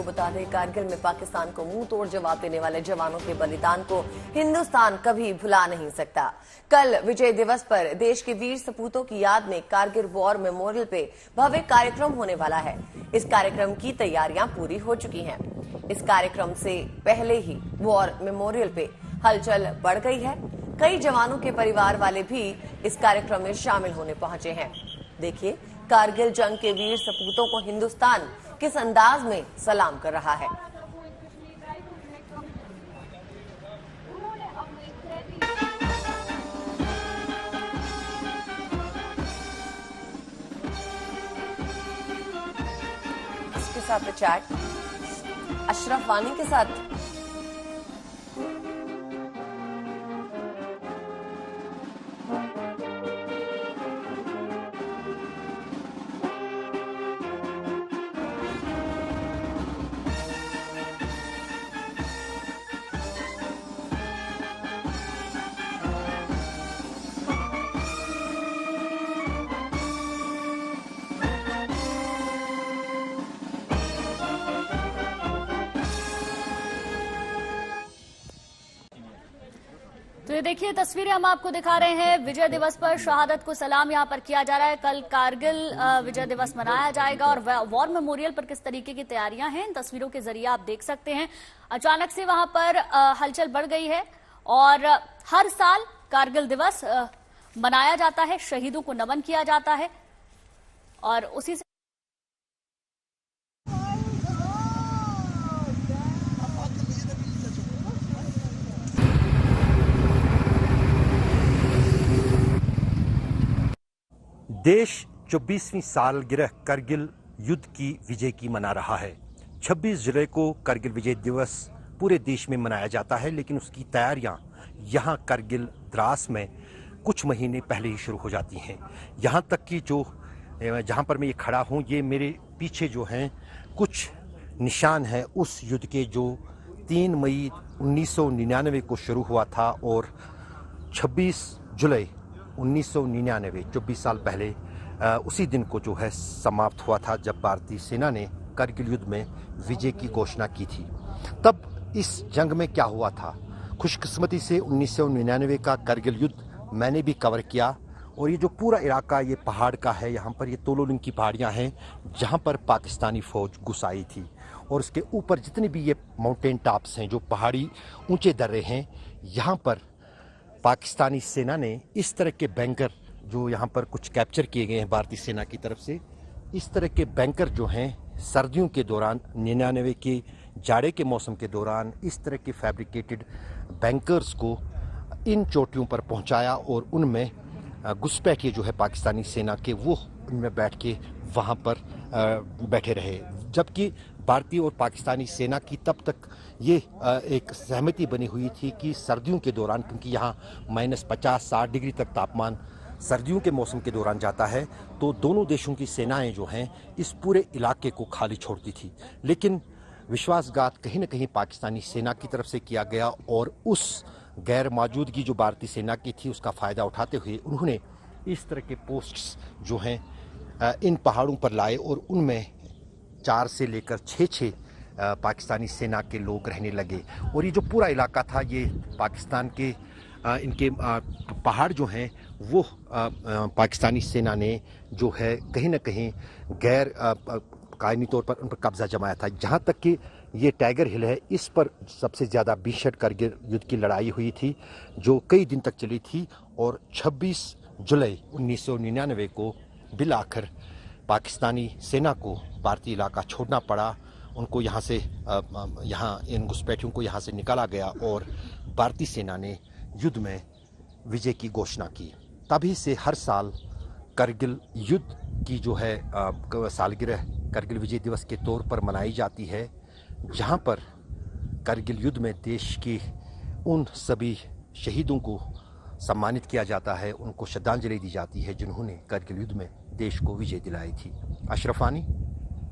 आपको बता दें, कारगिल में पाकिस्तान को मुंह तोड़ जवाब देने वाले जवानों के बलिदान को हिंदुस्तान कभी भुला नहीं सकता। कल विजय दिवस पर देश के वीर सपूतों की याद में कारगिल वॉर मेमोरियल पे भव्य कार्यक्रम होने वाला है। इस कार्यक्रम की तैयारियां पूरी हो चुकी हैं। इस कार्यक्रम से पहले ही वॉर मेमोरियल पे हलचल बढ़ गई है। कई जवानों के परिवार वाले भी इस कार्यक्रम में शामिल होने पहुंचे हैं। देखिए, कारगिल जंग के वीर सपूतों को हिंदुस्तान किस अंदाज में सलाम कर रहा है। इसके साथ चैट अशरफ वानी के साथ। तो ये देखिए तस्वीरें हम आपको दिखा रहे हैं। विजय दिवस पर शहादत को सलाम यहां पर किया जा रहा है। कल कारगिल विजय दिवस मनाया जाएगा और वॉर मेमोरियल पर किस तरीके की तैयारियां हैं इन तस्वीरों के जरिए आप देख सकते हैं। अचानक से वहां पर हलचल बढ़ गई है और हर साल कारगिल दिवस मनाया जाता है, शहीदों को नमन किया जाता है और उसी से देश 24वीं सालगिरह करगिल युद्ध की विजय की मना रहा है। 26 जुलाई को करगिल विजय दिवस पूरे देश में मनाया जाता है, लेकिन उसकी तैयारियां यहां करगिल द्रास में कुछ महीने पहले ही शुरू हो जाती हैं। यहां तक कि जहां पर मैं ये खड़ा हूं, ये मेरे पीछे जो हैं कुछ निशान हैं उस युद्ध के जो 3 मई 1999 को शुरू हुआ था और 26 जुलाई 1999 24 साल पहले उसी दिन को जो है समाप्त हुआ था जब भारतीय सेना ने करगिल युद्ध में विजय की घोषणा की थी। तब इस जंग में क्या हुआ था, खुशकिस्मती से 1999 का करगिल युद्ध मैंने भी कवर किया। और ये जो पूरा इलाका ये पहाड़ का है, यहाँ पर ये तोलोलिंग की पहाड़ियाँ हैं जहाँ पर पाकिस्तानी फौज घुस आई थी और उसके ऊपर जितने भी ये माउंटेन टॉप्स हैं, जो पहाड़ी ऊंचे दर्रे हैं, यहाँ पर पाकिस्तानी सेना ने इस तरह के बैंकर जो यहाँ पर कुछ कैप्चर किए गए हैं भारतीय सेना की तरफ से, इस तरह के बैंकर जो हैं सर्दियों के दौरान 99 के जाड़े के मौसम के दौरान इस तरह के फैब्रिकेटेड बैंकर्स को इन चोटियों पर पहुंचाया और उनमें घुसपैठिए जो है पाकिस्तानी सेना के, वो उनमें बैठ के वहाँ पर बैठे रहे। जबकि भारतीय और पाकिस्तानी सेना की तब तक ये एक सहमति बनी हुई थी कि सर्दियों के दौरान, क्योंकि यहाँ -50-60 डिग्री तक तापमान सर्दियों के मौसम के दौरान जाता है, तो दोनों देशों की सेनाएं जो हैं इस पूरे इलाके को खाली छोड़ती थी। लेकिन विश्वासघात कहीं न कहीं पाकिस्तानी सेना की तरफ से किया गया और उस गैर मौजूदगी जो भारतीय सेना की थी उसका फ़ायदा उठाते हुए उन्होंने इस तरह के पोस्ट्स जो हैं इन पहाड़ों पर लाए और उनमें 4 से लेकर 6 पाकिस्तानी सेना के लोग रहने लगे। और ये जो पूरा इलाका था, ये पाकिस्तान के इनके पहाड़ जो हैं वो पाकिस्तानी सेना ने जो है कहीं ना कहीं गैर कायमी तौर पर उन पर कब्जा जमाया था। जहाँ तक कि ये टाइगर हिल है, इस पर सबसे ज़्यादा भीषण करगिल युद्ध की लड़ाई हुई थी जो कई दिन तक चली थी और 26 जुलाई 1999 को बिल आखिर पाकिस्तानी सेना को भारतीय इलाका छोड़ना पड़ा। उनको यहाँ से इन घुसपैठियों को यहाँ से निकाला गया और भारतीय सेना ने युद्ध में विजय की घोषणा की। तभी से हर साल करगिल युद्ध की जो है सालगिरह करगिल विजय दिवस के तौर पर मनाई जाती है, जहाँ पर करगिल युद्ध में देश की उन सभी शहीदों को सम्मानित किया जाता है, उनको श्रद्धांजलि दी जाती है जिन्होंने करगिल युद्ध में देश को विजय दिलाई थी। अशरफ वानी,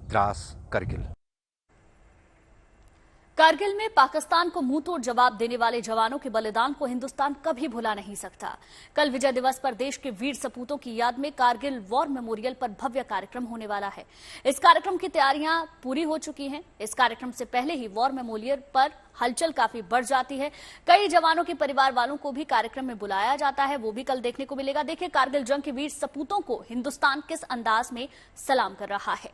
द्रास, करगिल। कारगिल में पाकिस्तान को मुंह तोड़ जवाब देने वाले जवानों के बलिदान को हिंदुस्तान कभी भुला नहीं सकता। कल विजय दिवस पर देश के वीर सपूतों की याद में कारगिल वॉर मेमोरियल पर भव्य कार्यक्रम होने वाला है। इस कार्यक्रम की तैयारियां पूरी हो चुकी हैं। इस कार्यक्रम से पहले ही वॉर मेमोरियल पर हलचल काफी बढ़ जाती है। कई जवानों के परिवार वालों को भी कार्यक्रम में बुलाया जाता है, वो भी कल देखने को मिलेगा। देखिए कारगिल जंग के वीर सपूतों को हिंदुस्तान किस अंदाज में सलाम कर रहा है।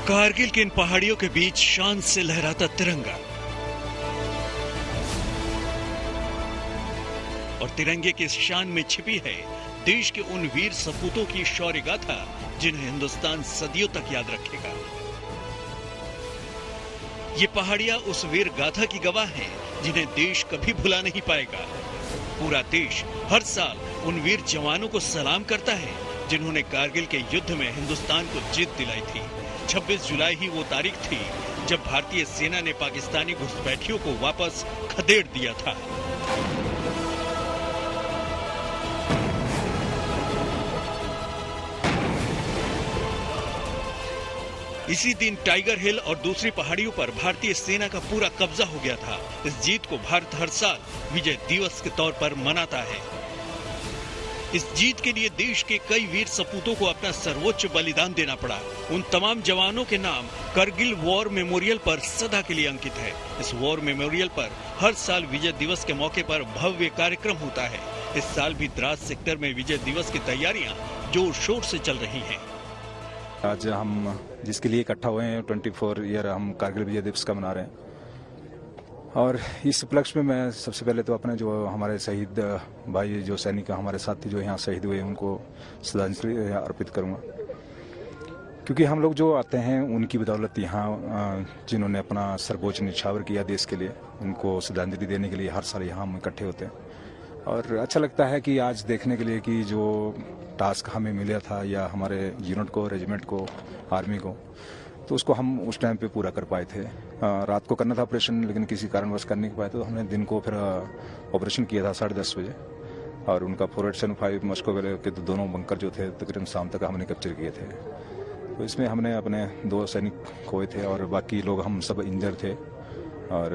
कारगिल के इन पहाड़ियों के बीच शान से लहराता तिरंगा और तिरंगे की इस शान में छिपी है देश के उन वीर सपूतों की शौर्य गाथा जिन्हें हिंदुस्तान सदियों तक याद रखेगा। ये पहाड़ियां उस वीर गाथा की गवाह हैं जिन्हें देश कभी भुला नहीं पाएगा। पूरा देश हर साल उन वीर जवानों को सलाम करता है जिन्होंने कारगिल के युद्ध में हिंदुस्तान को जीत दिलाई थी। 26 जुलाई ही वो तारीख थी जब भारतीय सेना ने पाकिस्तानी घुसपैठियों को वापस खदेड़ दिया था। इसी दिन टाइगर हिल और दूसरी पहाड़ियों पर भारतीय सेना का पूरा कब्जा हो गया था। इस जीत को भारत हर साल विजय दिवस के तौर पर मनाता है। इस जीत के लिए देश के कई वीर सपूतों को अपना सर्वोच्च बलिदान देना पड़ा। उन तमाम जवानों के नाम करगिल वॉर मेमोरियल पर सदा के लिए अंकित है। इस वॉर मेमोरियल पर हर साल विजय दिवस के मौके पर भव्य कार्यक्रम होता है। इस साल भी द्रास सेक्टर में विजय दिवस की तैयारियां जोर शोर से चल रही हैं। आज हम जिसके लिए इकट्ठा हुए हैं 24 ईयर हम कारगिल विजय दिवस का मना रहे हैं और इस उपलक्ष्य में मैं सबसे पहले तो अपने जो हमारे शहीद भाई जो सैनिक हमारे साथी जो यहाँ शहीद हुए उनको श्रद्धांजलि अर्पित करूँगा, क्योंकि हम लोग जो आते हैं उनकी बदौलत यहाँ जिन्होंने अपना सर्वोच्च निछावर किया देश के लिए, उनको श्रद्धांजलि देने के लिए हर साल यहाँ हम इकट्ठे होते हैं। और अच्छा लगता है कि आज देखने के लिए कि जो टास्क हमें मिला था या हमारे यूनिट को, रेजिमेंट को, आर्मी को, तो उसको हम उस टाइम पे पूरा कर पाए थे। रात को करना था ऑपरेशन, लेकिन किसी कारणवश कर नहीं पाए, तो हमने दिन को फिर ऑपरेशन किया था 10:30 बजे और उनका 485 मस्को वैले के दोनों बंकर जो थे तकरीबन शाम तक हमने कैप्चर किए थे। तो इसमें हमने अपने 2 सैनिक खोए थे और बाकी लोग हम सब इंजर थे और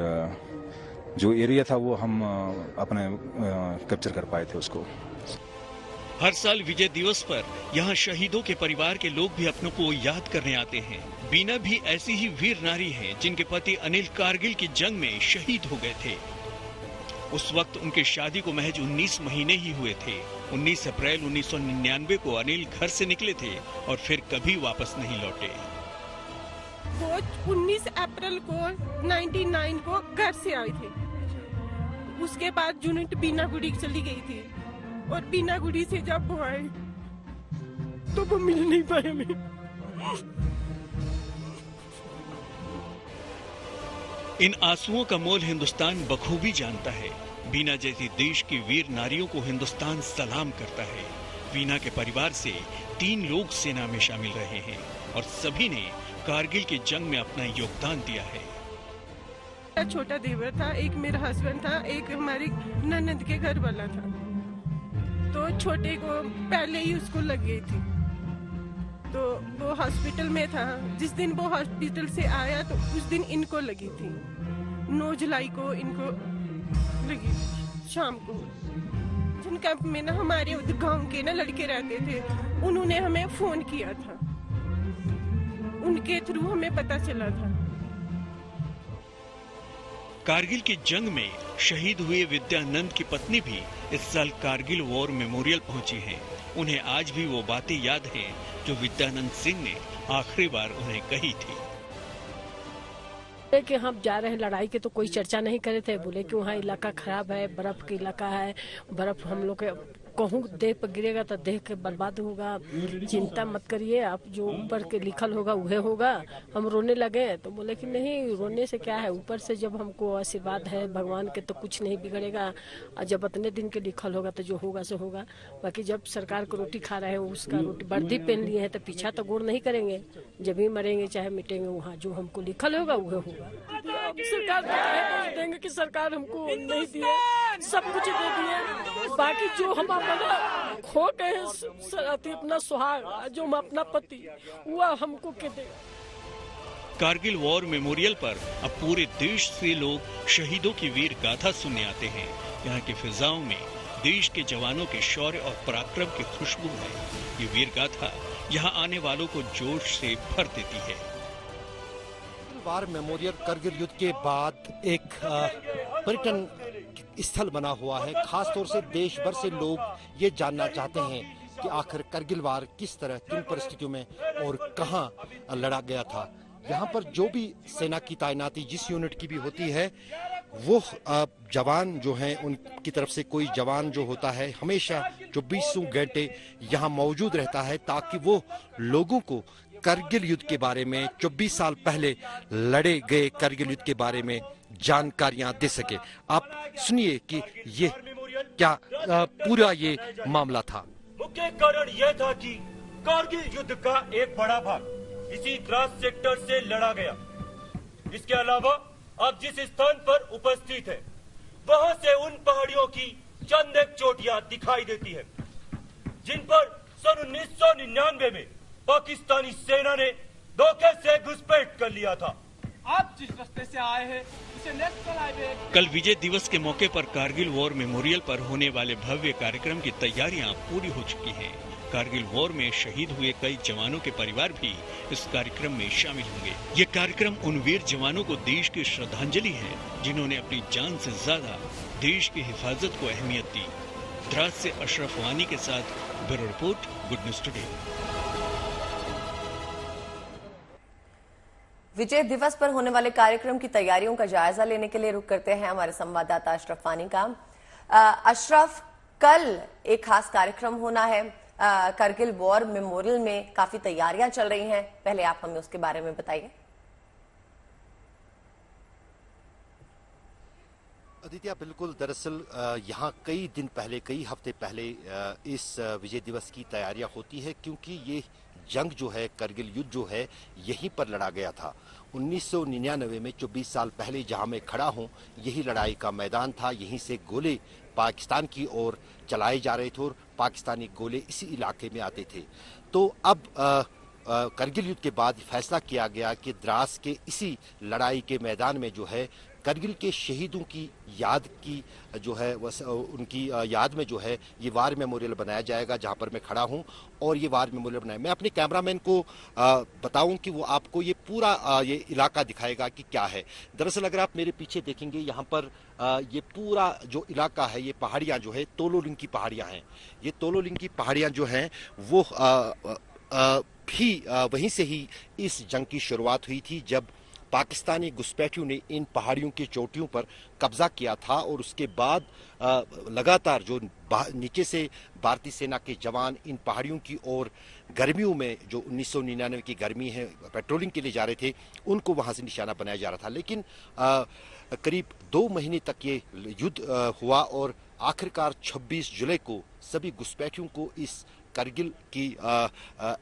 जो एरिया था वो हम अपने कैप्चर कर पाए थे उसको। हर साल विजय दिवस पर यहाँ शहीदों के परिवार के लोग भी अपनों को याद करने आते हैं। बीना भी ऐसी ही वीर नारी है जिनके पति अनिल कारगिल की जंग में शहीद हो गए थे। उस वक्त उनके शादी को महज 19 महीने ही हुए थे। 19 अप्रैल 1999 को अनिल घर से निकले थे और फिर कभी वापस नहीं लौटे। वो 19 अप्रैल को 99 को घर से आए थे। उसके बाद यूनिट बीनागुड़ी चली गई थी और बीनागुड़ी से जब वो आए तो वो मिल नहीं पाए हमें। इन आंसुओं का मोल हिंदुस्तान बखूबी जानता है। बीना जैसी देश की वीर नारियों को हिंदुस्तान सलाम करता है। बीना के परिवार से 3 लोग सेना में शामिल रहे हैं और सभी ने कारगिल की जंग में अपना योगदान दिया है। छोटा देवर था, एक मेरा हस्बैंड था, एक हमारी ननद के घर वाला था। तो छोटे को पहले ही उसको लग गई थी, तो वो हॉस्पिटल में था। जिस दिन वो हॉस्पिटल से आया तो उस दिन इनको लगी थी। 9 जुलाई को इनको लगी शाम को। जिन कैंप में ना हमारे उधर गांव के ना लड़के रहते थे, उन्होंने हमें फोन किया था, उनके थ्रू हमें पता चला था। कारगिल की जंग में शहीद हुए विद्यानंद की पत्नी भी इस साल कारगिल वॉर मेमोरियल पहुंची हैं। उन्हें आज भी वो बातें याद हैं जो विद्यानंद सिंह ने आखिरी बार उन्हें कही थी। कि हम जा रहे हैं लड़ाई के तो कोई चर्चा नहीं करे थे। बोले कि वहाँ इलाका खराब है, बर्फ का इलाका है, बर्फ हम लोग के कहूँ देह पर गिरेगा तो देह के बर्बाद होगा, चिंता मत करिए, आप जो ऊपर के लिखल होगा वह होगा। हम रोने लगे तो बोले कि नहीं, रोने से क्या है, ऊपर से जब हमको आशीर्वाद है भगवान के तो कुछ नहीं बिगड़ेगा, और जब इतने दिन के लिखल होगा तो जो होगा सो होगा। बाकी जब सरकार को रोटी खा रहे हैं, उसका रोटी वर्दी पहन लिए हैं तो पीछा तो गोर नहीं करेंगे, जब ही मरेंगे चाहे मिटेंगे, वहाँ जो हमको लिखल होगा वह होगा। सरकार को देंगे कि सरकार हमको नहीं दिए, सब कुछ दे दिए, बाकी जो हम अपना खो गए अपना सुहाग, जो हम अपना पति, वह हमको के दे। कारगिल वॉर मेमोरियल पर अब पूरे देश से लोग शहीदों की वीर गाथा सुनने आते हैं। यहाँ की फिजाओं में देश के जवानों के शौर्य और पराक्रम की खुशबू है। ये वीर गाथा यहाँ आने वालों को जोश से भर देती है। वार मेमोरियल करगिल युद्ध के बाद एक पर्यटन स्थल बना हुआ है। खास तौर से देश भर से लोग ये जानना चाहते हैं कि आखिर करगिल वार किस तरह, किन परिस्थितियों में और कहां लड़ा गया था। यहाँ पर जो भी सेना की तैनाती जिस यूनिट की भी होती है, वो जवान जो हैं उनकी तरफ से कोई जवान जो होता है हमेशा 24 घंटे यहाँ मौजूद रहता है, ताकि वो लोगों को करगिल युद्ध के बारे में, 24 साल पहले लड़े गए करगिल युद्ध के बारे में जानकारियां दे सके। आप सुनिए कि ये क्या पूरा ये मामला था। मुख्य कारण यह था कि कारगिल युद्ध का एक बड़ा भाग इसी द्रास सेक्टर से लड़ा गया। इसके अलावा आप जिस स्थान पर उपस्थित हैं, वहां से उन पहाड़ियों की चंद एक चोटियां दिखाई देती है, जिन पर सन 1999 में पाकिस्तानी सेना ने धोखे से घुसपैठ कर लिया था। आप जिस रास्ते से आए हैं उसे नेशनल हाईवे। कल विजय दिवस के मौके पर कारगिल वॉर मेमोरियल पर होने वाले भव्य कार्यक्रम की तैयारियां पूरी हो चुकी हैं। कारगिल वॉर में शहीद हुए कई जवानों के परिवार भी इस कार्यक्रम में शामिल होंगे। ये कार्यक्रम उन वीर जवानों को देश की श्रद्धांजलि है, जिन्होंने अपनी जान से ज्यादा देश की हिफाजत को अहमियत दी। द्रास से अशरफ वानी के साथ bureau report, good news today. Vijay Diwas पर होने वाले कार्यक्रम की तैयारियों का जायजा लेने के लिए रुक करते हैं हमारे संवाददाता अशरफ वानी का। अशरफ, कल एक खास कार्यक्रम होना है करगिल वॉर मेमोरियल में, काफी तैयारियां चल रही हैं, पहले आप हमें उसके बारे में बताइए। आदित्य, बिल्कुल, दरअसल यहाँ कई दिन पहले, कई हफ्ते पहले इस विजय दिवस की तैयारियां होती है, क्योंकि ये जंग जो है, करगिल युद्ध जो है, यहीं पर लड़ा गया था 1999 में। 24 साल पहले जहां मैं खड़ा हूं, यही लड़ाई का मैदान था। यहीं से गोले पाकिस्तान की ओर चलाए जा रहे थे और पाकिस्तानी गोले इसी इलाके में आते थे। तो अब करगिल युद्ध के बाद फैसला किया गया कि द्रास के इसी लड़ाई के मैदान में जो है करगिल के शहीदों की याद की जो है उनकी याद में जो है ये वार मेमोरियल बनाया जाएगा, जहां पर मैं खड़ा हूं। और ये वार मेमोरियल बनाया, मैं अपने कैमरामैन को बताऊं कि वो आपको ये पूरा ये इलाका दिखाएगा कि क्या है। दरअसल अगर आप मेरे पीछे देखेंगे, यहाँ पर ये पूरा जो इलाका है, ये पहाड़ियां जो है तोलोलिंग की पहाड़ियां हैं। ये तोलोलिंग की पहाड़ियां जो हैं वो भी वहीं से ही इस जंग की शुरुआत हुई थी, जब पाकिस्तानी घुसपैठियों ने इन पहाड़ियों की चोटियों पर कब्जा किया था। और उसके बाद लगातार जो नीचे से भारतीय सेना के जवान इन पहाड़ियों की ओर गर्मियों में, जो 1999 की गर्मी है, पेट्रोलिंग के लिए जा रहे थे, उनको वहां से निशाना बनाया जा रहा था। लेकिन करीब 2 महीने तक ये युद्ध हुआ और आखिरकार 26 जुलाई को सभी घुसपैठियों को इस करगिल की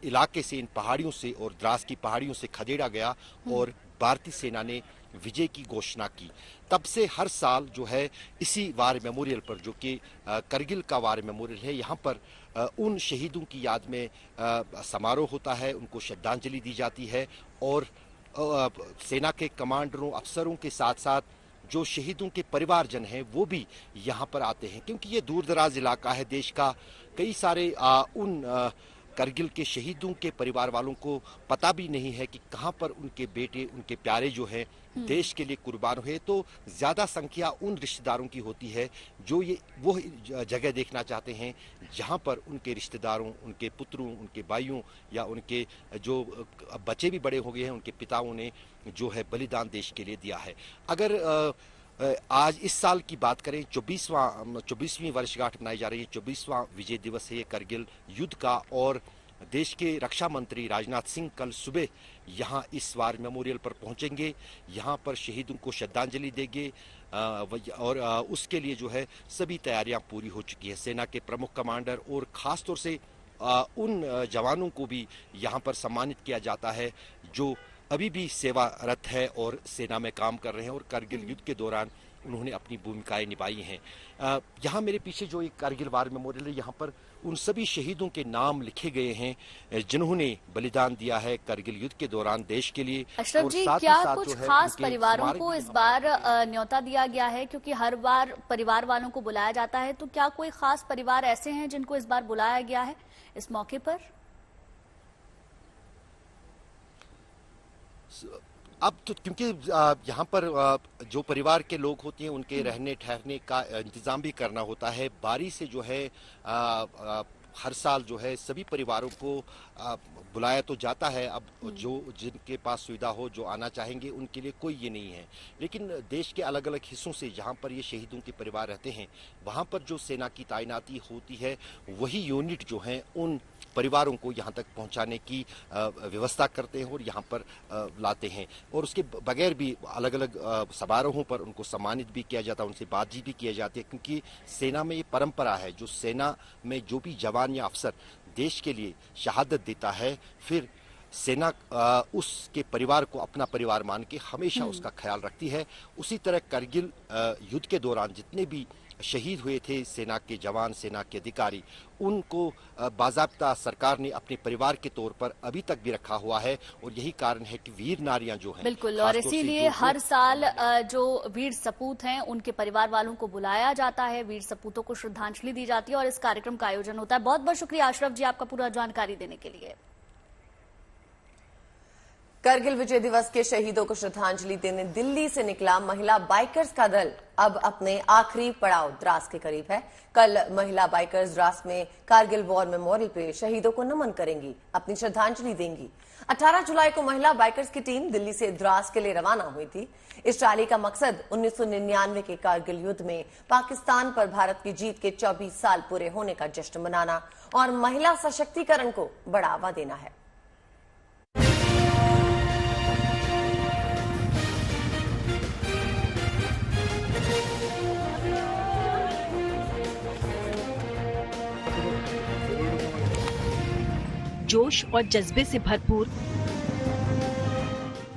इलाके से, इन पहाड़ियों से और द्रास की पहाड़ियों से खदेड़ा गया और भारतीय सेना ने विजय की घोषणा की। तब से हर साल जो है इसी वार मेमोरियल पर, जो कि करगिल का वार मेमोरियल है, यहाँ पर उन शहीदों की याद में समारोह होता है, उनको श्रद्धांजलि दी जाती है। और सेना के कमांडरों, अफसरों के साथ साथ जो शहीदों के परिवारजन हैं वो भी यहाँ पर आते हैं, क्योंकि ये दूर दराज इलाका है देश का। कई सारे उन करगिल के शहीदों के परिवार वालों को पता भी नहीं है कि कहां पर उनके बेटे, उनके प्यारे जो हैं देश के लिए कुर्बान हुए। तो ज्यादा संख्या उन रिश्तेदारों की होती है जो ये वो जगह देखना चाहते हैं जहां पर उनके रिश्तेदारों, उनके पुत्रों, उनके भाइयों या उनके जो बच्चे भी बड़े हो गए हैं, उनके पिताओं ने जो है बलिदान देश के लिए दिया है। अगर आज इस साल की बात करें, 24वीं वर्षगांठ मनाई जा रही है, 24वां विजय दिवस है ये करगिल युद्ध का। और देश के रक्षा मंत्री राजनाथ सिंह कल सुबह यहाँ इस वार मेमोरियल पर पहुंचेंगे, यहाँ पर शहीदों को श्रद्धांजलि देंगे और उसके लिए जो है सभी तैयारियां पूरी हो चुकी है। सेना के प्रमुख कमांडर और खास तौर से उन जवानों को भी यहाँ पर सम्मानित किया जाता है जो अभी भी सेवारत है और सेना में काम कर रहे हैं और कारगिल युद्ध के दौरान उन्होंने अपनी भूमिकाएं निभाई हैं। यहाँ मेरे पीछे जो एक कारगिल वार मेमोरियल है, यहाँ पर उन सभी शहीदों के नाम लिखे गए हैं जिन्होंने बलिदान दिया है कारगिल युद्ध के दौरान देश के लिए। अशरफ जी, क्या कुछ खास परिवारों को इस बार न्योता दिया गया है? क्योंकि हर बार परिवार वालों को बुलाया जाता है, तो क्या कोई खास परिवार ऐसे हैं जिनको इस बार बुलाया गया है इस मौके पर? अब तो क्योंकि यहाँ पर जो परिवार के लोग होते हैं उनके रहने ठहरने का इंतजाम भी करना होता है। बारी से जो है हर साल जो है सभी परिवारों को बुलाया तो जाता है। अब जो जिनके पास सुविधा हो, जो आना चाहेंगे, उनके लिए कोई ये नहीं है। लेकिन देश के अलग अलग हिस्सों से जहाँ पर ये शहीदों के परिवार रहते हैं, वहाँ पर जो सेना की तैनाती होती है, वही यूनिट जो है उन परिवारों को यहाँ तक पहुँचाने की व्यवस्था करते हैं और यहाँ पर लाते हैं। और उसके बगैर भी अलग अलग समारोहों पर उनको सम्मानित भी किया जाता है, उनसे बातचीत भी किया जाती है। क्योंकि सेना में ये परंपरा है, जो सेना में जो भी जवान या अफसर देश के लिए शहादत देता है, फिर सेना उसके परिवार को अपना परिवार मान के हमेशा उसका ख्याल रखती है। उसी तरह कारगिल युद्ध के दौरान जितने भी शहीद हुए थे सेना के जवान, सेना के अधिकारी, उनको बाज़ाब्ता सरकार ने अपने परिवार के तौर पर अभी तक भी रखा हुआ है। और यही कारण है कि वीर नारियां जो हैं, बिल्कुल, और इसीलिए हर साल जो वीर सपूत हैं उनके परिवार वालों को बुलाया जाता है, वीर सपूतों को श्रद्धांजलि दी जाती है और इस कार्यक्रम का आयोजन होता है। बहुत बहुत शुक्रिया अशरफ जी आपका पूरा जानकारी देने के लिए। करगिल विजय दिवस के शहीदों को श्रद्धांजलि देने दिल्ली से निकला महिला बाइकर्स का दल अब अपने आखिरी पड़ाव द्रास के करीब है। कल महिला बाइकर्स द्रास में कारगिल वॉर मेमोरियल पे शहीदों को नमन करेंगी, अपनी श्रद्धांजलि देंगी। 18 जुलाई को महिला बाइकर्स की टीम दिल्ली से द्रास के लिए रवाना हुई थी। इस रैली का मकसद 1999 के कारगिल युद्ध में पाकिस्तान पर भारत की जीत के 24 साल पूरे होने का जश्न मनाना और महिला सशक्तिकरण को बढ़ावा देना है। जोश और जज्बे से भरपूर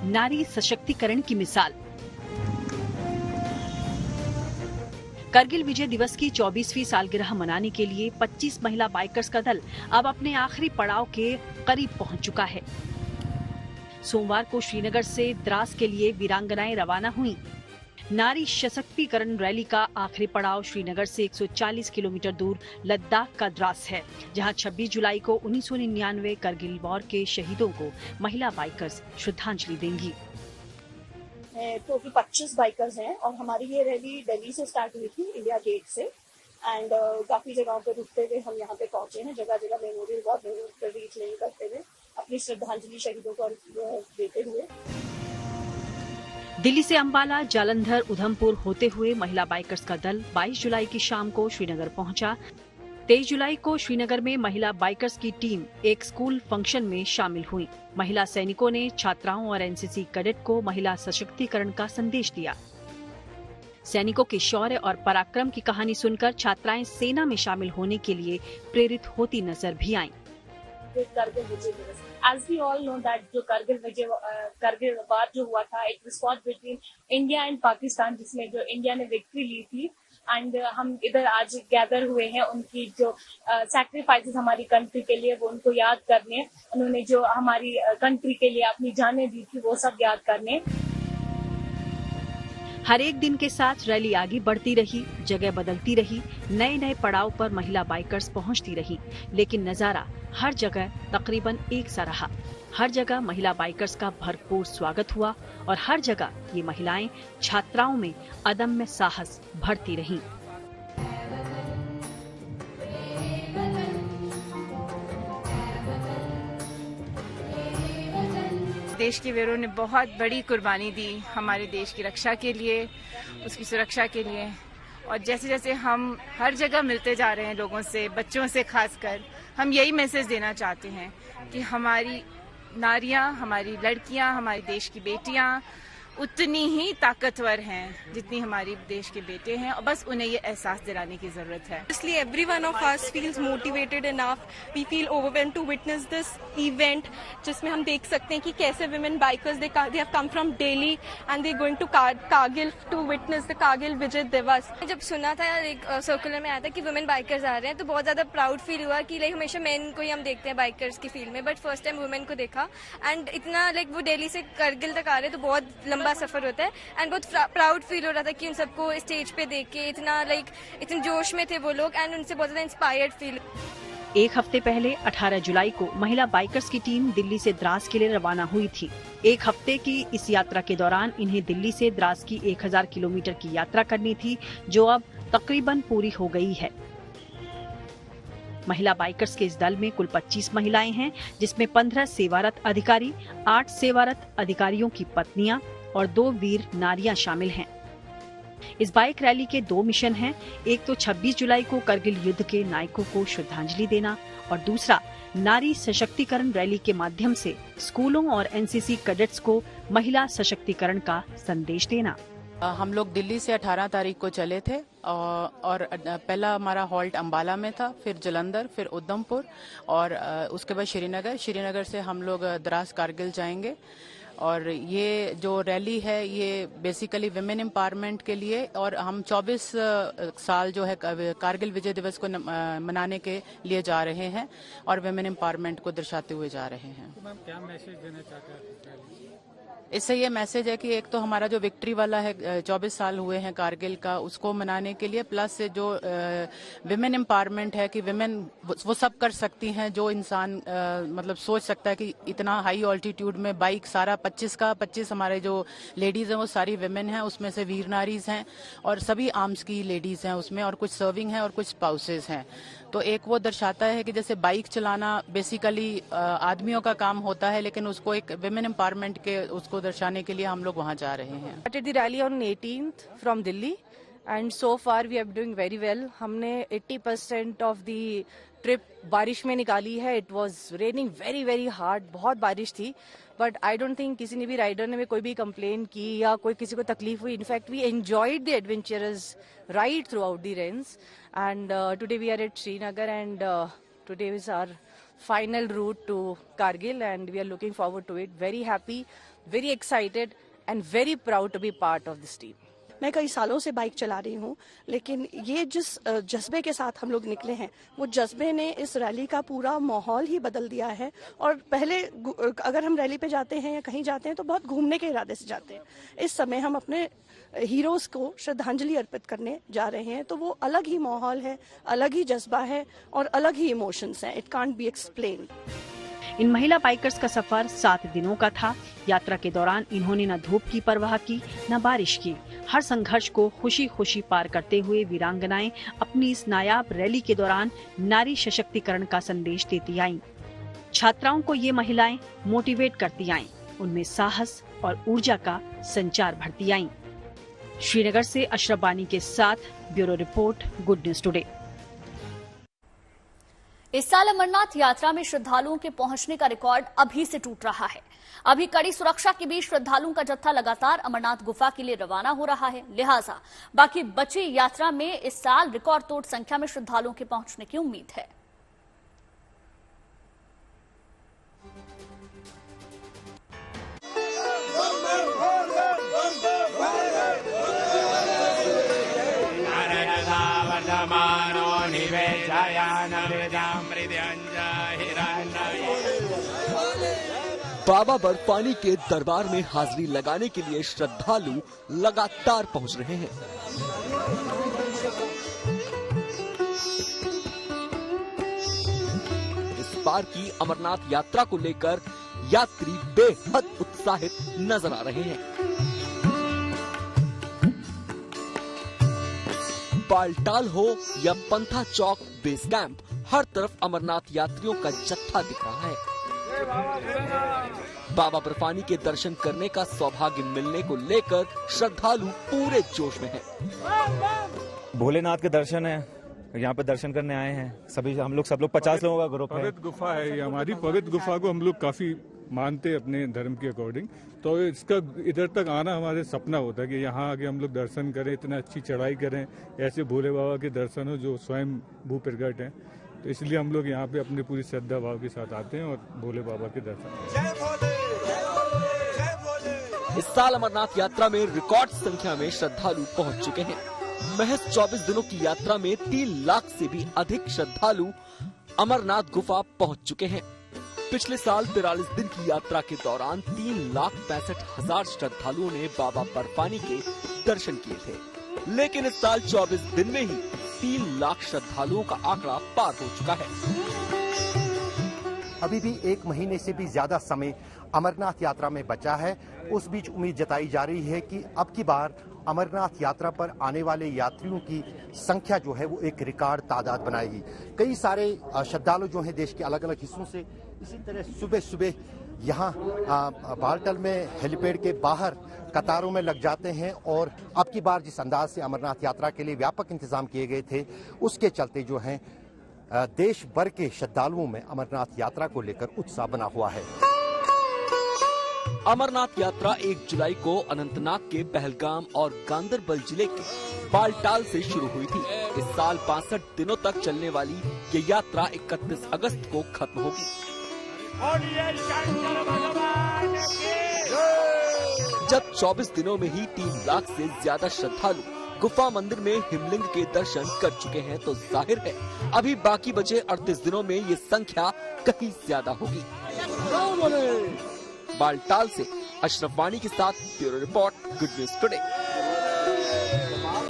नारी सशक्तिकरण की मिसाल। करगिल विजय दिवस की 24वीं सालगिरह मनाने के लिए 25 महिला बाइकर्स का दल अब अपने आखिरी पड़ाव के करीब पहुंच चुका है। सोमवार को श्रीनगर से द्रास के लिए वीरांगनाएं रवाना हुईं। नारी सशक्तिकरण रैली का आखिरी पड़ाव श्रीनगर से 140 किलोमीटर दूर लद्दाख का द्रास है, जहां 26 जुलाई को 1999 करगिल वॉर के शहीदों को महिला बाइकर्स श्रद्धांजलि देंगी। टोटल 25 बाइकर्स हैं और हमारी ये रैली दिल्ली से स्टार्ट हुई थी, इंडिया गेट से, एंड काफी जगहों पे रुकते हुए हम यहाँ पे पहुंचे हैं। जगह जगह मेमोरियल पर रीच नहीं करते हुए अपनी श्रद्धांजलि शहीदों को देते हुए। दिल्ली से अंबाला, जालंधर, उधमपुर होते हुए महिला बाइकर्स का दल 22 जुलाई की शाम को श्रीनगर पहुंचा। 23 जुलाई को श्रीनगर में महिला बाइकर्स की टीम एक स्कूल फंक्शन में शामिल हुई। महिला सैनिकों ने छात्राओं और एनसीसी कैडेट को महिला सशक्तिकरण का संदेश दिया। सैनिकों के शौर्य और पराक्रम की कहानी सुनकर छात्राएं सेना में शामिल होने के लिए प्रेरित होती नजर भी आईं। As we all know that जो करगिल वार जो हुआ था, एक response between India and Pakistan, जिसमें जो इंडिया ने विक्ट्री ली थी। एंड हम इधर आज गैदर हुए हैं उनकी जो सैक्रिफाइसेस हमारी कंट्री के लिए, वो उनको याद करने, उन्होंने जो हमारी कंट्री के लिए अपनी जानें दी थी, वो सब याद करने। हर एक दिन के साथ रैली आगे बढ़ती रही, जगह बदलती रही, नए नए पड़ाव पर महिला बाइकर्स पहुंचती रही, लेकिन नजारा हर जगह तकरीबन एक सा रहा। हर जगह महिला बाइकर्स का भरपूर स्वागत हुआ और हर जगह ये महिलाएं छात्राओं में अदम्य साहस भरती रहीं। देश के वीरों ने बहुत बड़ी कुर्बानी दी हमारे देश की रक्षा के लिए, उसकी सुरक्षा के लिए। और जैसे जैसे हम हर जगह मिलते जा रहे हैं लोगों से, बच्चों से खासकर, हम यही मैसेज देना चाहते हैं कि हमारी नारियां, हमारी लड़कियां, हमारे देश की बेटियां, उतनी ही ताकतवर हैं जितनी हमारी देश के बेटे हैं, और बस उन्हें ये एहसास दिलाने की जरूरत है। Obviously, every one of us feels motivated enough. We feel overwhelmed to witness this event, जिसमें हम देख सकते हैं कि कैसे women bikers they have come from Delhi and they're going to Kargil to witness the Kargil Vijay Divas. जब सुना था एक सर्कुलर में आया था कि women bikers आ रहे हैं तो बहुत ज्यादा प्राउड फील हुआ कि लाइक हमेशा मेन को ही हम देखते हैं बाइकर्स की फील्ड में, बट फर्स्ट टाइम वुमेन को देखा एंड इतना लाइक वो दिल्ली से करगिल तक आ रहे हैं तो बहुत लंबा सफर होता है एंड बहुत प्राउड फील हो रहा था कि उन सबको स्टेज पे देख के इतना लाइक इतने जोश में थे वो लोग एंड उनसे बहुत ज्यादा इंस्पायर्ड फील। एक हफ्ते पहले 18 जुलाई को महिला बाइकर्स की टीम दिल्ली से द्रास के लिए रवाना हुई थी। एक हफ्ते की इस यात्रा के दौरान इन्हें दिल्ली से द्रास की 1000 किलोमीटर की यात्रा करनी थी, जो अब तकरीबन पूरी हो गई है। महिला बाइकर्स के इस दल में कुल 25 महिलाएं हैं, जिसमें 15 सेवारत अधिकारी, 8 सेवारत अधिकारियों की पत्नियां और 2 वीर नारियां शामिल हैं। इस बाइक रैली के 2 मिशन हैं। एक तो 26 जुलाई को करगिल युद्ध के नायकों को श्रद्धांजलि देना और दूसरा नारी सशक्तिकरण रैली के माध्यम से स्कूलों और एनसीसी कैडेट्स को महिला सशक्तिकरण का संदेश देना। हम लोग दिल्ली से 18 तारीख को चले थे और पहला हमारा हॉल्ट अंबाला में था, फिर जलंधर, फिर उधमपुर और उसके बाद श्रीनगर से हम लोग द्रास कारगिल जाएंगे। और ये जो रैली है ये बेसिकली विमेन एम्पावरमेंट के लिए, और हम 24 साल जो है कारगिल विजय दिवस को मनाने के लिए जा रहे हैं और विमेन एम्पावरमेंट को दर्शाते हुए जा रहे हैं। तो मैम क्या मैसेज देना चाहते हैं? इससे ये मैसेज है कि एक तो हमारा जो विक्ट्री वाला है 24 साल हुए हैं कारगिल का, उसको मनाने के लिए, प्लस से जो विमेन एम्पावरमेंट है कि विमेन वो सब कर सकती हैं जो इंसान मतलब सोच सकता है कि इतना हाई ऑल्टीट्यूड में बाइक सारा 25 हमारे जो लेडीज हैं वो सारी विमेन हैं, उसमें से वीर नारीज हैं और सभी आर्म्स की लेडीज हैं उसमें, और कुछ सर्विंग हैं और कुछ स्पाउसेस हैं। तो एक वो दर्शाता है कि जैसे बाइक चलाना बेसिकली आदमियों का काम होता है, लेकिन उसको एक विमेन एम्पावरमेंट के उसको दर्शाने के लिए हम लोग वहाँ जा रहे हैं। Started the rally on 18th from Delhi and so far we are doing very well. हमने 80% of the trip बारिश में निकाली है। It was raining very very hard, बहुत बारिश थी, but I don't think किसी ने भी राइडर ने कोई भी कंप्लेन की या कोई किसी को तकलीफ हुई। In fact, we enjoyed the adventurous ride throughout the rains and today we are at Srinagar and today is our final route to Kargil and we are looking forward to it. Very happy, very excited and very proud to be part of this team. मैं कई सालों से bike चला रही हूँ, लेकिन ये जिस जज्बे के साथ हम लोग निकले हैं वो जज्बे ने इस रैली का पूरा माहौल ही बदल दिया है। और पहले अगर हम रैली पे जाते हैं या कहीं जाते हैं तो बहुत घूमने के इरादे से जाते हैं। इस समय हम अपने हीरोज को श्रद्धांजलि अर्पित करने जा रहे हैं, तो वो अलग ही माहौल है, अलग ही जज्बा है और अलग ही इमोशंस हैं। It can't be explain. इन महिला बाइकर्स का सफर 7 दिनों का था। यात्रा के दौरान इन्होंने न धूप की परवाह की न बारिश की। हर संघर्ष को खुशी खुशी पार करते हुए वीरांगनाएं अपनी इस नायाब रैली के दौरान नारी सशक्तिकरण का संदेश देती आईं। छात्राओं को ये महिलाएं मोटिवेट करती आईं, उनमें साहस और ऊर्जा का संचार भरती आईं। श्रीनगर से अशरफ बानी के साथ bureau report, good news today. इस साल अमरनाथ यात्रा में श्रद्धालुओं के पहुंचने का रिकॉर्ड अभी से टूट रहा है। अभी कड़ी सुरक्षा के बीच श्रद्धालुओं का जत्था लगातार अमरनाथ गुफा के लिए रवाना हो रहा है, लिहाजा बाकी बची यात्रा में इस साल रिकॉर्ड तोड़ संख्या में श्रद्धालुओं के पहुंचने की उम्मीद है। बाबा बर्फानी के दरबार में हाजिरी लगाने के लिए श्रद्धालु लगातार पहुंच रहे हैं। इस बार की अमरनाथ यात्रा को लेकर यात्री बेहद उत्साहित नजर आ रहे हैं। बालटाल हो या पंथा चौक बेस कैंप, हर तरफ अमरनाथ यात्रियों का जत्था दिख रहा है। बाबा बर्फानी के दर्शन करने का सौभाग्य मिलने को लेकर श्रद्धालु पूरे जोश में हैं। भोलेनाथ के दर्शन है, यहाँ पे दर्शन करने आए हैं सभी, हम लोग सब लोग 50 लोगों का ग्रुप है। पवित्र गुफा है ये हमारी। पवित्र गुफा को हम लोग काफी मानते हैं अपने धर्म के अकॉर्डिंग। तो इसका इधर तक आना हमारे सपना होता है कि यहाँ आके हम लोग दर्शन करें, इतना अच्छी चढ़ाई करें, ऐसे भोले बाबा के दर्शन हो जो स्वयं भू प्रकट हैं। तो इसलिए हम लोग यहाँ पे अपनी पूरी श्रद्धा भाव के साथ आते हैं और भोले बाबा के दर्शन करते हैं। इस साल अमरनाथ यात्रा में रिकॉर्ड संख्या में श्रद्धालु पहुंच चुके हैं। महज 24 दिनों की यात्रा में 3 लाख से भी अधिक श्रद्धालु अमरनाथ गुफा पहुंच चुके हैं। पिछले साल 43 दिन की यात्रा के दौरान 3,65,000 श्रद्धालुओं ने बाबा बर्फानी के दर्शन किए थे, लेकिन इस साल 24 दिन में ही 3 लाख श्रद्धालुओं का आंकड़ा पार हो चुका है। अभी भी 1 महीने से भी ज्यादा समय अमरनाथ यात्रा में बचा है। उस बीच उम्मीद जताई जा रही है कि अब की बार अमरनाथ यात्रा पर आने वाले यात्रियों की संख्या जो है वो एक रिकॉर्ड तादाद बनाएगी। कई सारे श्रद्धालु जो हैं देश के अलग अलग हिस्सों से इसी तरह सुबह सुबह यहाँ बालटल में हेलीपैड के बाहर कतारों में लग जाते हैं और अब की बार जिस अंदाज से अमरनाथ यात्रा के लिए व्यापक इंतजाम किए गए थे उसके चलते जो है देश भर के श्रद्धालुओं में अमरनाथ यात्रा को लेकर उत्साह बना हुआ है। अमरनाथ यात्रा 1 जुलाई को अनंतनाग के पहलगाम और गांदरबल जिले के बालटाल से शुरू हुई थी। इस साल 65 दिनों तक चलने वाली ये यात्रा 31 अगस्त को खत्म होगी। जब 24 दिनों में ही 3 लाख से ज्यादा श्रद्धालु गुफा मंदिर में हिमलिंग के दर्शन कर चुके हैं तो जाहिर है अभी बाकी बचे 38 दिनों में ये संख्या कहीं ज्यादा होगी। बालटाल से अशरफ वानी के साथ bureau report, good news today.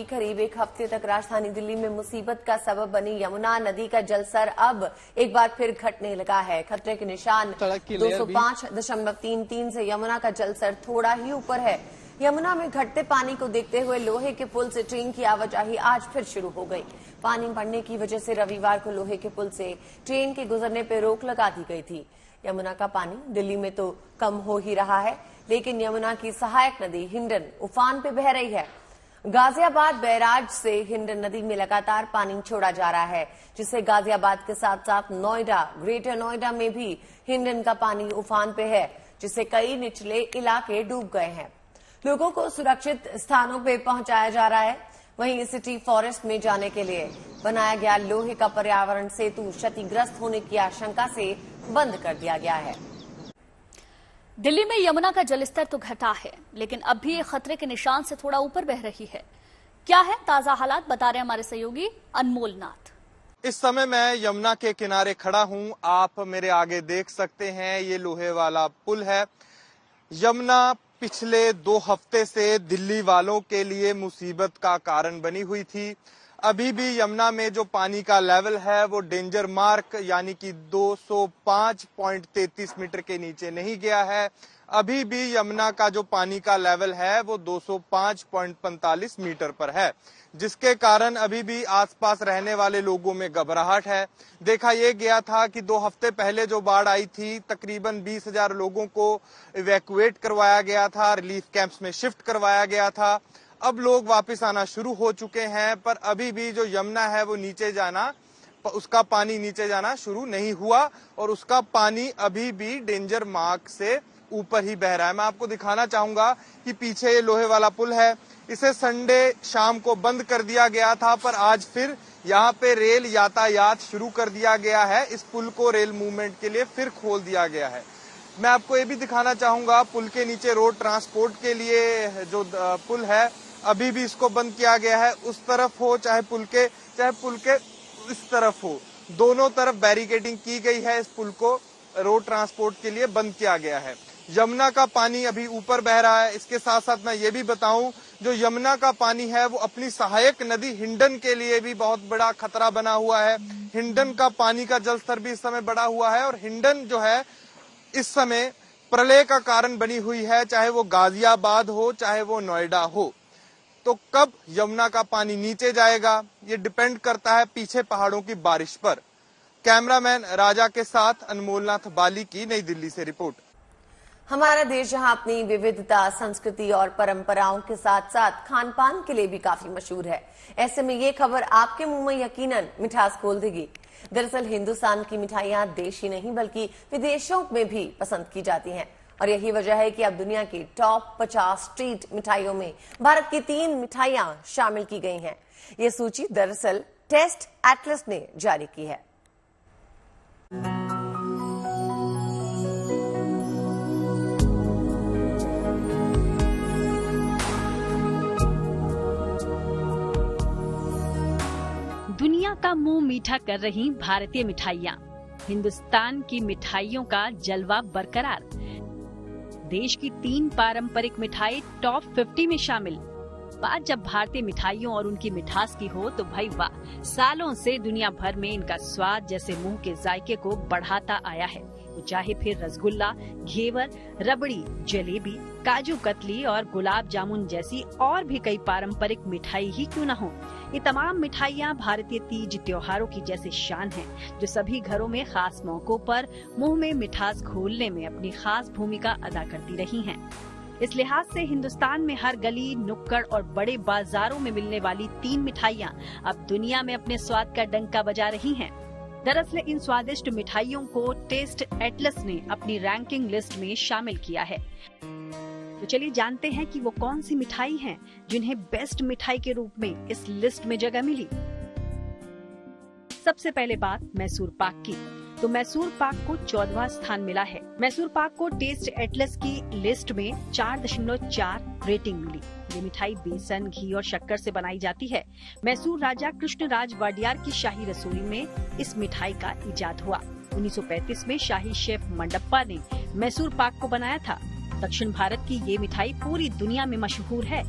करीब 1 हफ्ते तक राजधानी दिल्ली में मुसीबत का सबब बनी यमुना नदी का जलस्तर अब एक बार फिर घटने लगा है। खतरे के निशान 205.33 से यमुना का जलस्तर थोड़ा ही ऊपर है। यमुना में घटते पानी को देखते हुए लोहे के पुल से ट्रेन की आवाजाही आज फिर शुरू हो गई। पानी बढ़ने की वजह से रविवार को लोहे के पुल से ट्रेन के गुजरने पर रोक लगा दी गई थी। यमुना का पानी दिल्ली में तो कम हो ही रहा है, लेकिन यमुना की सहायक नदी हिंडन उफान पे बह रही है। गाजियाबाद बैराज से हिंडन नदी में लगातार पानी छोड़ा जा रहा है, जिससे गाजियाबाद के साथ साथ नोएडा, ग्रेटर नोएडा में भी हिंडन का पानी उफान पे है, जिससे कई निचले इलाके डूब गए हैं। लोगों को सुरक्षित स्थानों पे पहुंचाया जा रहा है। वहीं सिटी फॉरेस्ट में जाने के लिए बनाया गया लोहे का पर्यावरण सेतु क्षतिग्रस्त होने की आशंका से बंद कर दिया गया है। दिल्ली में यमुना का जलस्तर तो घटा है, लेकिन अब भी ये खतरे के निशान से थोड़ा ऊपर बह रही है। क्या है ताजा हालात, बता रहे हमारे सहयोगी अनमोल नाथ। इस समय मैं यमुना के किनारे खड़ा हूं। आप मेरे आगे देख सकते हैं ये लोहे वाला पुल है। यमुना पिछले 2 हफ्ते से दिल्ली वालों के लिए मुसीबत का कारण बनी हुई थी। अभी भी यमुना में जो पानी का लेवल है वो डेंजर मार्क यानी कि 205.33 मीटर के नीचे नहीं गया है। अभी भी यमुना का जो पानी का लेवल है वो 205.45 मीटर पर है, जिसके कारण अभी भी आसपास रहने वाले लोगों में घबराहट है। देखा यह गया था कि 2 हफ्ते पहले जो बाढ़ आई थी तकरीबन 20,000 लोगों को इवैक्यूएट करवाया गया था, रिलीफ कैंप्स में शिफ्ट करवाया गया था। अब लोग वापस आना शुरू हो चुके हैं, पर अभी भी जो यमुना है वो नीचे जाना, उसका पानी नीचे जाना शुरू नहीं हुआ और उसका पानी अभी भी डेंजर मार्क से ऊपर ही बह रहा है। मैं आपको दिखाना चाहूंगा कि पीछे ये लोहे वाला पुल है। इसे संडे शाम को बंद कर दिया गया था, पर आज फिर यहाँ पे रेल यातायात शुरू कर दिया गया है। इस पुल को रेल मूवमेंट के लिए फिर खोल दिया गया है। मैं आपको ये भी दिखाना चाहूंगा पुल के नीचे रोड ट्रांसपोर्ट के लिए जो पुल है अभी भी इसको बंद किया गया है। उस तरफ हो चाहे पुल के इस तरफ हो, दोनों तरफ बैरिकेडिंग की गई है। इस पुल को रोड ट्रांसपोर्ट के लिए बंद किया गया है। यमुना का पानी अभी ऊपर बह रहा है। इसके साथ साथ मैं ये भी बताऊं, जो यमुना का पानी है वो अपनी सहायक नदी हिंडन के लिए भी बहुत बड़ा खतरा बना हुआ है। हिंडन का पानी का जलस्तर भी इस समय बढ़ा हुआ है और हिंडन जो है इस समय प्रलय का कारण बनी हुई है, चाहे वो गाजियाबाद हो चाहे वो नोएडा हो। तो कब यमुना का पानी नीचे जाएगा ये डिपेंड करता है पीछे पहाड़ों की बारिश पर। कैमरामैन राजा के साथ अनमोल नाथ बाली की नई दिल्ली से रिपोर्ट। हमारा देश जहां अपनी विविधता, संस्कृति और परंपराओं के साथ साथ खान पान के लिए भी काफी मशहूर है, ऐसे में ये खबर आपके मुंह में यकीनन मिठास खोल देगी। दरअसल हिंदुस्तान की मिठाइयां देश ही नहीं बल्कि विदेशों में भी पसंद की जाती हैं और यही वजह है कि अब दुनिया की टॉप 50 स्ट्रीट मिठाइयों में भारत की 3 मिठाइयां शामिल की गई हैं। ये सूची दरअसल टेस्ट एटलस ने जारी की है। दुनिया का मुंह मीठा कर रही भारतीय मिठाइयां, हिंदुस्तान की मिठाइयों का जलवा बरकरार। देश की 3 पारंपरिक मिठाई टॉप 50 में शामिल। बात जब भारतीय मिठाइयों और उनकी मिठास की हो तो भाई वाह, सालों से दुनिया भर में इनका स्वाद जैसे मुंह के जायके को बढ़ाता आया है। वो चाहे फिर रसगुल्ला, घेवर, रबड़ी, जलेबी, काजू कतली और गुलाब जामुन जैसी और भी कई पारंपरिक मिठाई ही क्यों न हो, ये तमाम मिठाइयाँ भारतीय तीज त्योहारों की जैसे शान हैं, जो सभी घरों में खास मौकों पर मुंह में मिठास घोलने में अपनी खास भूमिका अदा करती रही हैं। इस लिहाज से हिंदुस्तान में हर गली, नुक्कड़ और बड़े बाजारों में मिलने वाली 3 मिठाइयाँ अब दुनिया में अपने स्वाद का डंका बजा रही हैं। दरअसल इन स्वादिष्ट मिठाइयों को टेस्ट एटलस ने अपनी रैंकिंग लिस्ट में शामिल किया है। तो चलिए जानते हैं कि वो कौन सी मिठाई हैं जिन्हें बेस्ट मिठाई के रूप में इस लिस्ट में जगह मिली। सबसे पहले बात मैसूर पाक की, तो मैसूर पाक को 14वां स्थान मिला है। मैसूर पाक को टेस्ट एटलस की लिस्ट में 4.4 रेटिंग मिली। ये मिठाई बेसन, घी और शक्कर से बनाई जाती है। मैसूर राजा कृष्णराज वाडियार की शाही रसोई में इस मिठाई का इजाद हुआ। 1935 में शाही शेफ मंडप्पा ने मैसूर पाक को बनाया था। दक्षिण भारत की ये मिठाई पूरी दुनिया में मशहूर है।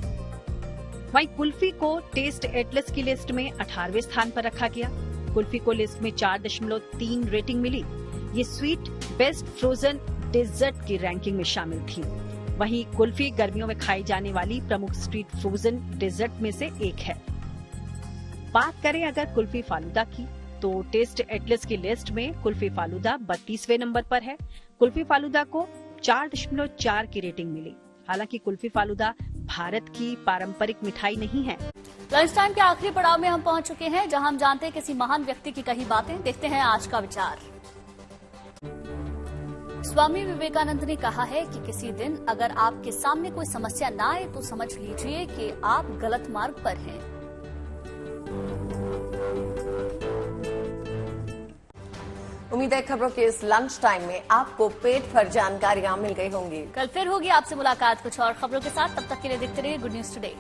वहीं कुल्फी को टेस्ट एटलस की लिस्ट में 18वें स्थान पर रखा गया। कुल्फी को लिस्ट में 4.3 रेटिंग मिली। ये स्वीट बेस्ट फ्रोजन डेजर्ट की रैंकिंग में शामिल थी। वहीं कुल्फी गर्मियों में खाई जाने वाली प्रमुख स्ट्रीट फ्रोजन डेजर्ट में से एक है। बात करें अगर कुल्फी फालूदा की, तो टेस्ट एटलस की लिस्ट में कुल्फी फालूदा 32वें नंबर पर है। कुल्फी फालूदा को 4.4 की रेटिंग मिली। हालांकि कुल्फी फालूदा भारत की पारंपरिक मिठाई नहीं है। लंच टाइम के आखिरी पड़ाव में हम पहुंच चुके हैं, जहां हम जानते हैं किसी महान व्यक्ति की कही बातें। देखते हैं आज का विचार। स्वामी विवेकानंद ने कहा है कि किसी दिन अगर आपके सामने कोई समस्या ना आए तो समझ लीजिए कि आप गलत मार्ग पर हैं। उम्मीद है खबरों के इस लंच टाइम में आपको पेट भर जानकारियां मिल गई होंगी। कल फिर होगी आपसे मुलाकात कुछ और खबरों के साथ। तब तक के लिए देखते रहिए गुड न्यूज टुडे।